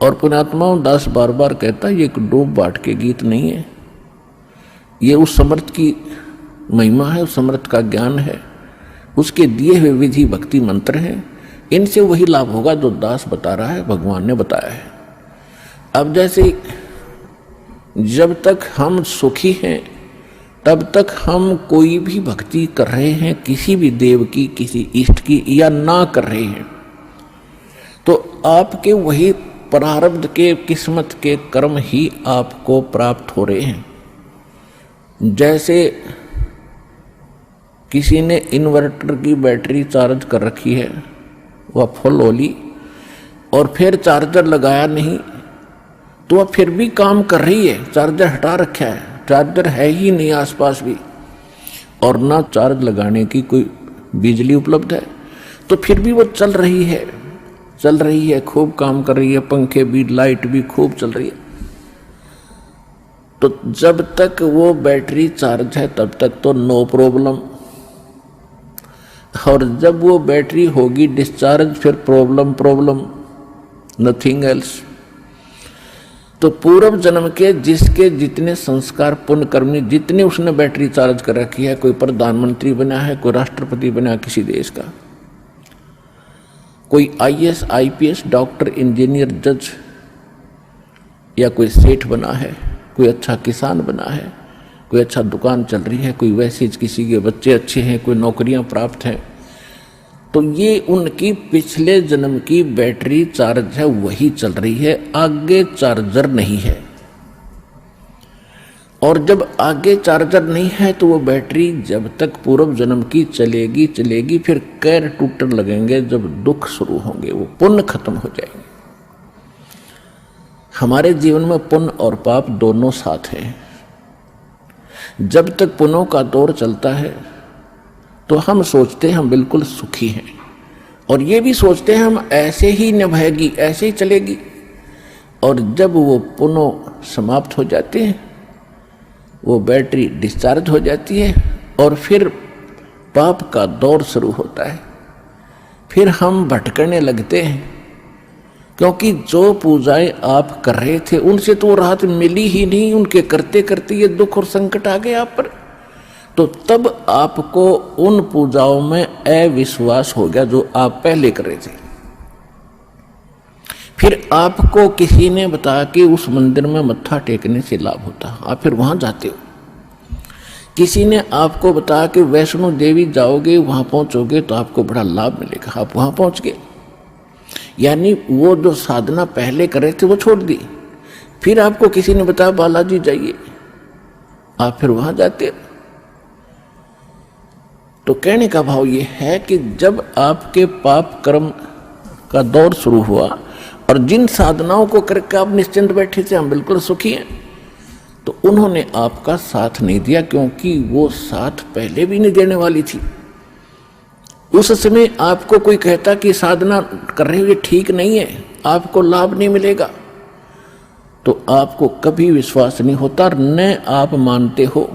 और पुण्यात्माओं, दास बार बार कहता है ये एक डूब बाट के गीत नहीं है, ये उस समर्थ की महिमा है, उस समर्थ का ज्ञान है, उसके दिए हुए विधि भक्ति मंत्र हैं। इनसे वही लाभ होगा जो दास बता रहा है, भगवान ने बताया है। अब जैसे जब तक हम सुखी हैं तब तक हम कोई भी भक्ति कर रहे हैं, किसी भी देव की, किसी इष्ट की, या ना कर रहे हैं, तो आपके वही प्रारब्ध के, किस्मत के कर्म ही आपको प्राप्त हो रहे हैं। जैसे किसी ने इन्वर्टर की बैटरी चार्ज कर रखी है, वह फुल हो ली और फिर चार्जर लगाया नहीं, तो वह फिर भी काम कर रही है। चार्जर हटा रखा है, चार्जर है ही नहीं आसपास भी, और ना चार्ज लगाने की कोई बिजली उपलब्ध है, तो फिर भी वो चल रही है, खूब काम कर रही है, पंखे भी, लाइट भी खूब चल रही है। तो जब तक वो बैटरी चार्ज है तब तक तो नो प्रॉब्लम, और जब वो बैटरी होगी डिस्चार्ज, फिर प्रॉब्लम, नथिंग एल्स। तो पूर्व जन्म के जिसके जितने संस्कार, पुण्य कर्मी, जितने उसने बैटरी चार्ज कर रखी है, कोई प्रधानमंत्री बना है, कोई राष्ट्रपति बना किसी देश का, कोई IAS, IPS, डॉक्टर, इंजीनियर, जज, या कोई सेठ बना है, कोई अच्छा किसान बना है, कोई अच्छा दुकान चल रही है, कोई वैसे किसी के बच्चे अच्छे हैं, कोई नौकरियां प्राप्त हैं, तो ये उनकी पिछले जन्म की बैटरी चार्ज है, वही चल रही है, आगे चार्जर नहीं है। और जब आगे चार्जर नहीं है तो वो बैटरी जब तक पूर्व जन्म की चलेगी, फिर कैर टूटने लगेंगे, जब दुख शुरू होंगे, वो पुण्य खत्म हो जाएंगे। हमारे जीवन में पुण्य और पाप दोनों साथ हैं। जब तक पुण्यों का दौर चलता है तो हम सोचते हैं हम बिल्कुल सुखी हैं, और ये भी सोचते हैं हम ऐसे ही निभाएगी, ऐसे ही चलेगी। और जब वो पुण्य समाप्त हो जाते हैं, वो बैटरी डिस्चार्ज हो जाती है, और फिर पाप का दौर शुरू होता है। फिर हम भटकने लगते हैं, क्योंकि जो पूजाएं आप कर रहे थे उनसे तो राहत मिली ही नहीं, उनके करते करते ये दुख और संकट आ गए आप पर। तो तब आपको उन पूजाओं में अविश्वास हो गया जो आप पहले कर रहे थे। फिर आपको किसी ने बताया कि उस मंदिर में मत्था टेकने से लाभ होता, आप फिर वहां जाते हो। किसी ने आपको बताया कि वैष्णो देवी जाओगे, वहां पहुंचोगे तो आपको बड़ा लाभ मिलेगा, आप वहां पहुंच गए। यानी वो जो साधना पहले कर रहे थे वो छोड़ दी। फिर आपको किसी ने बताया बालाजी जाइए, आप फिर वहां जाते हो। तो कहने का भाव ये है कि जब आपके पाप कर्म का दौर शुरू हुआ और जिन साधनाओं को करके आप निश्चिंत बैठे थे हम बिल्कुल सुखी हैं, तो उन्होंने आपका साथ नहीं दिया, क्योंकि वो साथ पहले भी नहीं देने वाली थी। उस समय आपको कोई कहता कि साधना कर रहे हुए ठीक नहीं है, आपको लाभ नहीं मिलेगा, तो आपको कभी विश्वास नहीं होता, न आप मानते हो।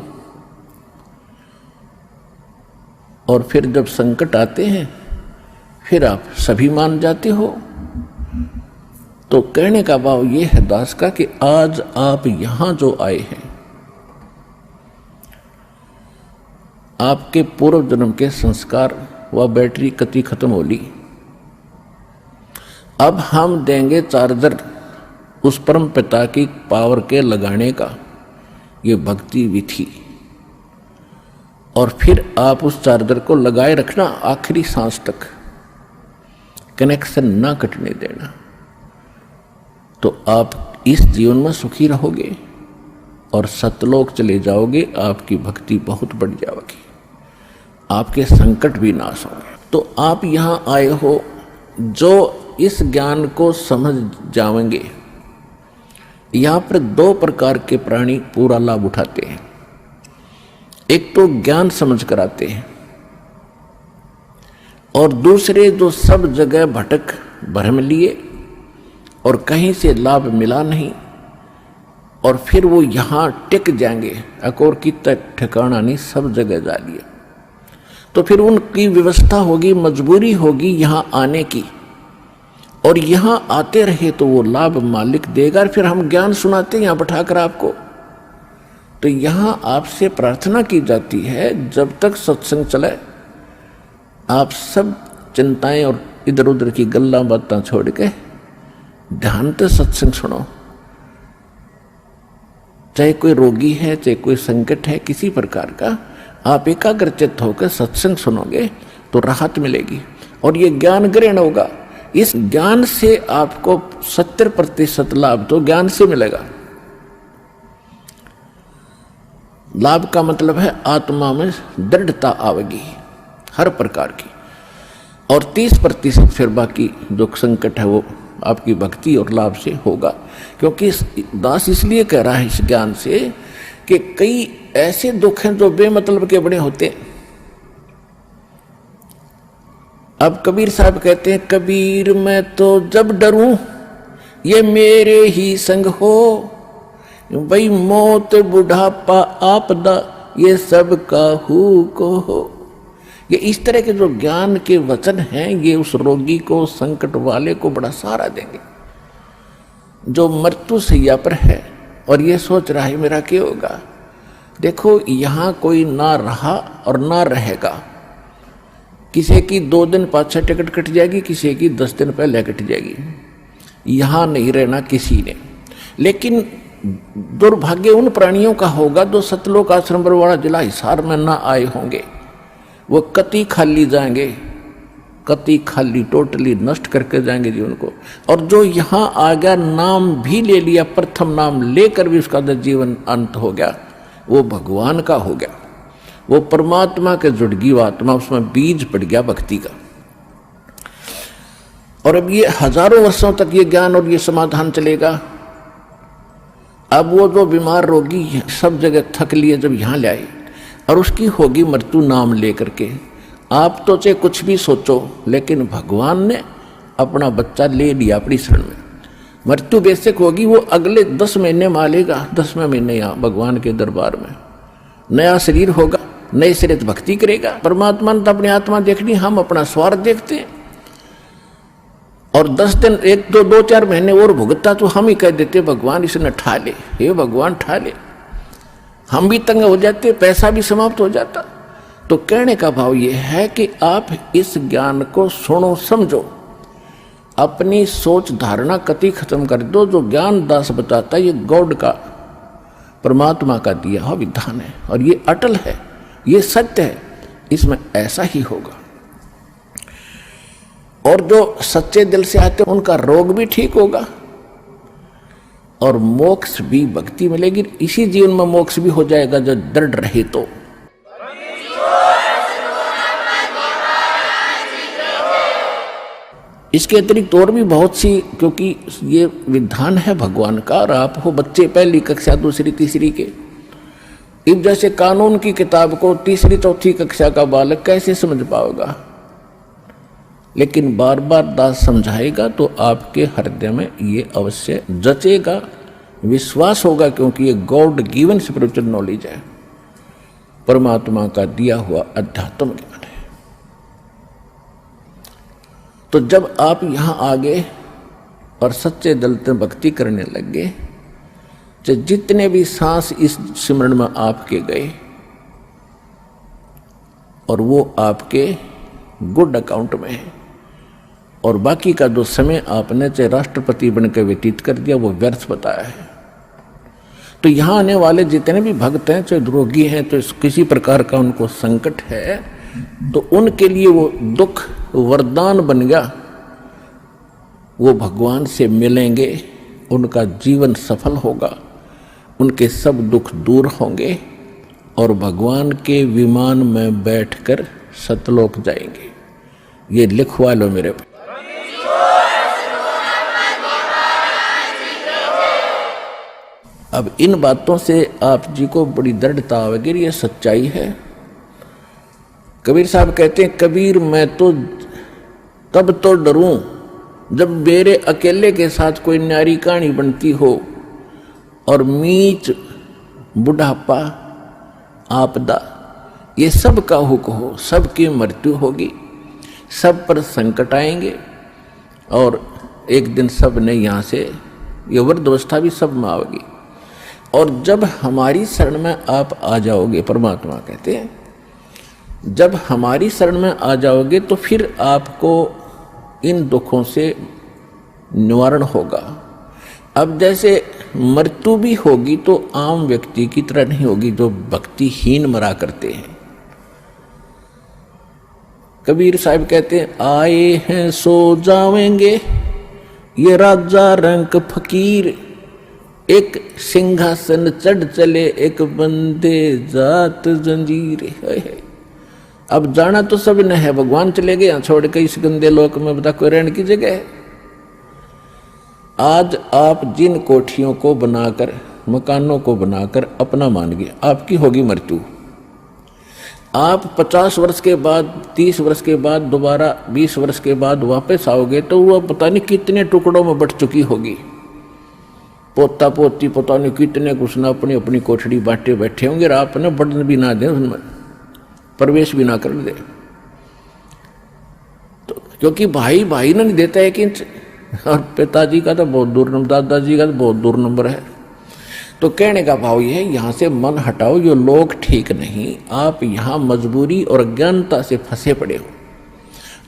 और फिर जब संकट आते हैं फिर आप सभी मान जाते हो। तो कहने का भाव ये है दास का कि आज आप यहां जो आए हैं, आपके पूर्व जन्म के संस्कार व बैटरी कति खत्म हो ली। अब हम देंगे चार्जर उस परम पिता की पावर के लगाने का, ये भक्ति विधि। और फिर आप उस चार्जर को लगाए रखना आखिरी सांस तक, कनेक्शन ना कटने देना, तो आप इस जीवन में सुखी रहोगे और सतलोक चले जाओगे। आपकी भक्ति बहुत बढ़ जाएगी, आपके संकट भी नाश होंगे। तो आप यहाँ आए हो जो इस ज्ञान को समझ जाएंगे। यहाँ पर दो प्रकार के प्राणी पूरा लाभ उठाते हैं। एक तो ज्ञान समझ कर आते हैं, और दूसरे जो सब जगह भटक भ्रम लिए और कहीं से लाभ मिला नहीं, और फिर वो यहाँ टिक जाएंगे, अकोर की तक ठिकाना नहीं, सब जगह जा लिए। तो फिर उनकी व्यवस्था होगी, मजबूरी होगी यहाँ आने की, और यहां आते रहे तो वो लाभ मालिक देगा। फिर हम ज्ञान सुनाते हैं यहां बैठाकर आपको। तो यहां आपसे प्रार्थना की जाती है, जब तक सत्संग चले आप सब चिंताएं और इधर उधर की गल्ला बातें छोड़ के ध्यान से सत्संग सुनो। चाहे कोई रोगी है, चाहे कोई संकट है किसी प्रकार का, आप एकाग्रचित्त होकर सत्संग सुनोगे तो राहत मिलेगी और ये ज्ञान ग्रहण होगा। इस ज्ञान से आपको 70% लाभ तो ज्ञान से मिलेगा। लाभ का मतलब है आत्मा में दृढ़ता आवेगी हर प्रकार की, और 30% फिर बाकी जो संकट है वो आपकी भक्ति और लाभ से होगा। क्योंकि दास इसलिए कह रहा है इस ज्ञान से कि कई ऐसे दुख हैं जो बेमतलब के बड़े होते हैं। अब कबीर साहब कहते हैं, कबीर मैं तो जब डरूं ये मेरे ही संग हो, भाई मौत बुढ़ापा आपदा ये सब काहू को हो। ये इस तरह के जो ज्ञान के वचन हैं ये उस रोगी को, संकट वाले को बड़ा सहारा देंगे जो मृत्यु सैया पर है और ये सोच रहा है मेरा क्या होगा। देखो यहां कोई ना रहा और ना रहेगा। किसी की 2 दिन पाछे टिकट कट जाएगी, किसी की 10 दिन पहले कट जाएगी। यहां नहीं रहना किसी ने। लेकिन दुर्भाग्य उन प्राणियों का होगा जो सतलोक आश्रम बरवाड़ा जिला हिसार में ना आए होंगे। वो कति खाली जाएंगे, कति खाली टोटली नष्ट करके जाएंगे जीवन को। और जो यहाँ आ गया, नाम भी ले लिया, प्रथम नाम लेकर भी उसका जीवन अंत हो गया, वो भगवान का हो गया, वो परमात्मा के जुड़ गई वो आत्मा, उसमें बीज पड़ गया भक्ति का। और अब ये हजारों वर्षों तक ये ज्ञान और ये समाधान चलेगा। अब वो जो बीमार रोगी है सब जगह थक लिए जब यहाँ ले आए और उसकी होगी मृत्यु नाम लेकर के, आप तो चाहे कुछ भी सोचो लेकिन भगवान ने अपना बच्चा ले लिया अपनी शरण में। मृत्यु बेशक होगी, वो अगले 10 महीने मालेगा, 10वें महीने यहाँ भगवान के दरबार में नया शरीर होगा, नए शरीर भक्ति करेगा। परमात्मा ने तो अपनी आत्मा देखनी, हम अपना स्वार्थ देखते हैं। और 10 दिन 1 2 4 महीने और भुगता तो हम ही कह देते भगवान इसने ठा ले, हे भगवान ठा ले। हम भी तंग हो जाते, पैसा भी समाप्त हो जाता। तो कहने का भाव ये है कि आप इस ज्ञान को सुनो, समझो, अपनी सोच धारणा कति खत्म कर दो। जो ज्ञान दास बताता है ये गॉड का, परमात्मा का दिया हुआ विधान है और ये अटल है, ये सत्य है, इसमें ऐसा ही होगा। और जो सच्चे दिल से आते हैं उनका रोग भी ठीक होगा और मोक्ष भी, भक्ति मिलेगी। इसी जीवन में मोक्ष भी हो जाएगा जो दृढ़ रहे तो। इसके अतिरिक्त और भी बहुत सी, क्योंकि ये विधान है भगवान का और आप हो बच्चे पहली कक्षा दूसरी तीसरी के, इस जैसे कानून की किताब को तीसरी चौथी कक्षा का बालक कैसे समझ पाएगा। लेकिन बार बार दास समझाएगा तो आपके हृदय में ये अवश्य जचेगा, विश्वास होगा, क्योंकि ये गॉड गिवन स्पिरिचुअल नॉलेज है, परमात्मा का दिया हुआ अध्यात्म ज्ञान है। तो जब आप यहां आ गए और सच्चे दिल से भक्ति करने लग गए, तो जितने भी सांस इस सिमरन में आपके गए और वो आपके गुड अकाउंट में है, और बाकी का जो समय आपने चाहे राष्ट्रपति बनकर व्यतीत कर दिया वो व्यर्थ बताया है। तो यहाँ आने वाले जितने भी भक्त हैं, चाहे रोगी हैं, तो किसी प्रकार का उनको संकट है, तो उनके लिए वो दुख वरदान बन गया। वो भगवान से मिलेंगे, उनका जीवन सफल होगा, उनके सब दुख दूर होंगे और भगवान के विमान में बैठकर सतलोक जाएंगे। ये लिखवा लो मेरे पे। अब इन बातों से आप जी को बड़ी दृढ़ता आवेगी, ये सच्चाई है। कबीर साहब कहते हैं, कबीर मैं तो तब तो डरूं जब मेरे अकेले के साथ कोई न्यारी कहानी बनती हो और मीच बुढ़ापा आपदा ये सब का हुक हो, सबकी मृत्यु होगी, सब पर संकट आएंगे और एक दिन सब ने यहाँ से ये वृद्धावस्था भी सब में आओगी। और जब हमारी शरण में आप आ जाओगे, परमात्मा कहते हैं जब हमारी शरण में आ जाओगे तो फिर आपको इन दुखों से निवारण होगा। अब जैसे मृत्यु भी होगी तो आम व्यक्ति की तरह नहीं होगी जो भक्तिहीन मरा करते हैं। कबीर साहब कहते हैं आए हैं सो जावेंगे ये राजा रंक फकीर, एक सिंहासन चढ़ चले एक बंदे जात जंजीर। अब जाना तो सब ने है, भगवान चले गए यहाँ छोड़ के इस गंदे लोक में, बता कोई रहने की जगह है। आज आप जिन कोठियों को बनाकर, मकानों को बनाकर अपना मान गए, आपकी होगी मृत्यु। आप 50 वर्ष के बाद, 30 वर्ष के बाद, दोबारा 20 वर्ष के बाद वापस आओगे तो वह पता नहीं कितने टुकड़ों में बट चुकी होगी। पोता पोती पता नहीं कितने कुछ ना अपनी अपनी कोठड़ी बांटे बैठे होंगे और आपने बढ़न भी ना दे, उनमें प्रवेश भी ना कर दे। तो क्योंकि भाई भाई ना नहीं देता है कि, और पिताजी का तो बहुत दूर नंबर, दादाजी का तो बहुत दूर नंबर है। तो कहने का भाव ये है यहाँ से मन हटाओ, ये लोग ठीक नहीं, आप यहाँ मजबूरी और अज्ञानता से फंसे पड़े हो।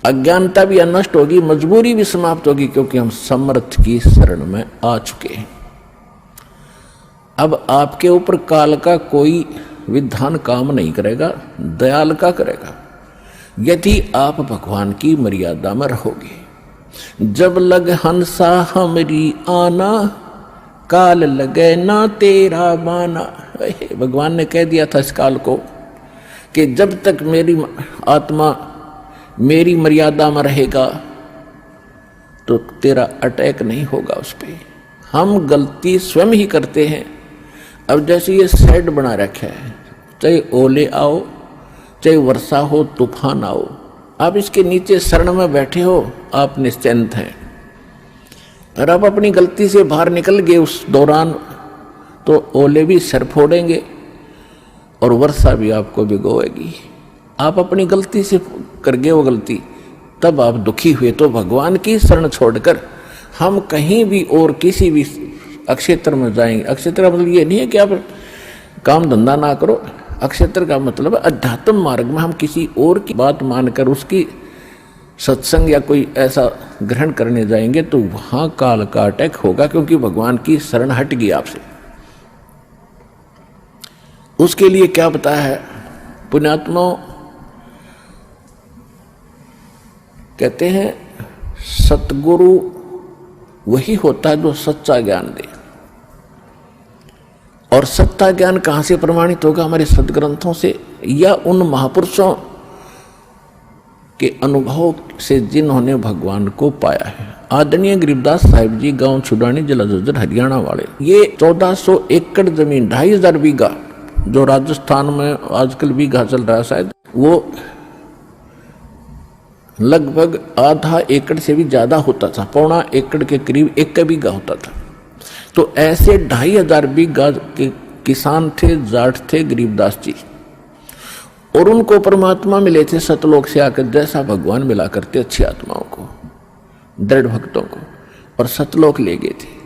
अज्ञानता भी नष्ट होगी, मजबूरी भी समाप्त होगी, क्योंकि हम समर्थ की शरण में आ चुके हैं। अब आपके ऊपर काल का कोई विधान काम नहीं करेगा, दयाल का करेगा, यदि आप भगवान की मर्यादा में रहोगे। जब लग हंसा हमरी आना, काल लगे ना तेरा बाना। भगवान ने कह दिया था इस काल को कि जब तक मेरी आत्मा मेरी मर्यादा में रहेगा तो तेरा अटैक नहीं होगा उस पर। हम गलती स्वयं ही करते हैं। अब जैसे ये शेड बना रखा है, चाहे ओले आओ, चाहे वर्षा हो, तूफान आओ, आप इसके नीचे शरण में बैठे हो, आप निश्चिंत हैं। और आप अपनी गलती से बाहर निकल गए उस दौरान तो ओले भी सर फोड़ेंगे और वर्षा भी आपको भिगोएगी। आप अपनी गलती से कर गए वो गलती, तब आप दुखी हुए। तो भगवान की शरण छोड़कर हम कहीं भी और किसी भी अक्षेत्र में जाएंगे। अक्षेत्र का मतलब ये नहीं है कि आप काम धंधा ना करो, अक्षेत्र का मतलब अध्यात्म मार्ग में हम किसी और की बात मानकर उसकी सत्संग या कोई ऐसा ग्रहण करने जाएंगे तो वहां काल का अटैक होगा, क्योंकि भगवान की शरण हट गई आपसे। उसके लिए क्या बताया है पुण्यात्मा? कहते हैं सतगुरु वही होता है जो सच्चा ज्ञान दे। और सच्चा ज्ञान कहां से प्रमाणित होगा? हमारे सदग्रंथों से या उन महापुरुषों के अनुभव से जिन्होंने भगवान को पाया है। आदरणीय गरीबदास साहिब जी, गांव छुडानी, जिला झज्जर, हरियाणा वाले, ये 1400 एकड़ जमीन, 2500 बीघा, जो राजस्थान में आजकल बीघा चल रहा है शायद, वो लगभग आधा एकड़ से भी ज्यादा होता था, पौना एकड़ के करीब 1 बीघा होता था। तो ऐसे 2500 बीघा के किसान थे, जाट थे गरीबदास जी, और उनको परमात्मा मिले थे सतलोक से आकर, जैसा भगवान मिला करते अच्छी आत्माओं को, दृढ़ भक्तों को, और सतलोक ले गए थे।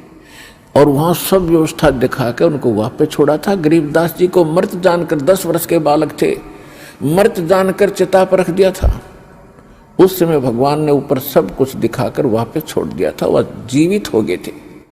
और वहां सब व्यवस्था दिखा कर उनको वापस छोड़ा था। गरीबदास जी को मृत जानकर, 10 वर्ष के बालक थे, मृत जानकर चिता पर रख दिया था। उस समय भगवान ने ऊपर सब कुछ दिखाकर वापस छोड़ दिया था, वह जीवित हो गए थे।